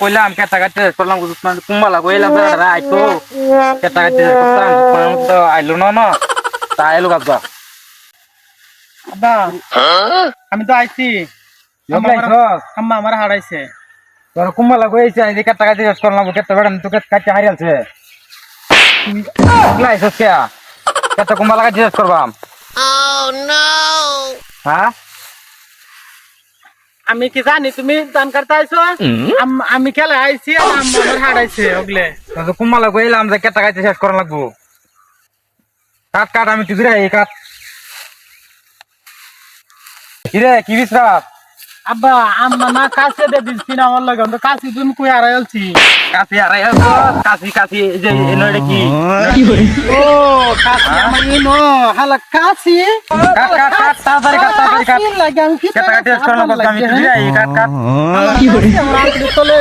কইলাম কেটা কাটতে করলাম কুম্বালা কইলাম আইতো কেটা কাটতে করতাম তো আইলো না তা আইলো গাছ আব্বা আমি তো আইছি আম্মা আমার হারাইছে তোর কুম্বালা কইছে এই কেটা কাটতে শেষ করলাম কেটা বেড়ান তোকে কাটতে হারিয়ালছে লাইছস কে কেটা কুম্বালা কাটতে শেষ করবাম হ্যাঁ আমি কি জানি তুমি দান করতে আইছো আমি খেলে আইছি আর আম্মা আমার হারাইছে ওগলে তো কুম্বালা কইলাম যে কেটা কাটতে শেষ করা লাগবো কাট কাট আমি তুই রে কাট কিরে কি বিশ্রাপ আব্বা আম্মা না কাছে দে দিছি না আমার লাগে তো কাছে তুমি কই হারাইলছি কাশি আরে কাশি কাশি যে এনরে কি ও কাছে আমার ইনো হালা কাছে কাট কাট কাট তাড়াতাড়ি কাট তাড়াতাড়ি কাট লাগে আমি কি কেটা কাটতে শেষ করা লাগবো আমি তুই রে কাট কাট কি করে তোলে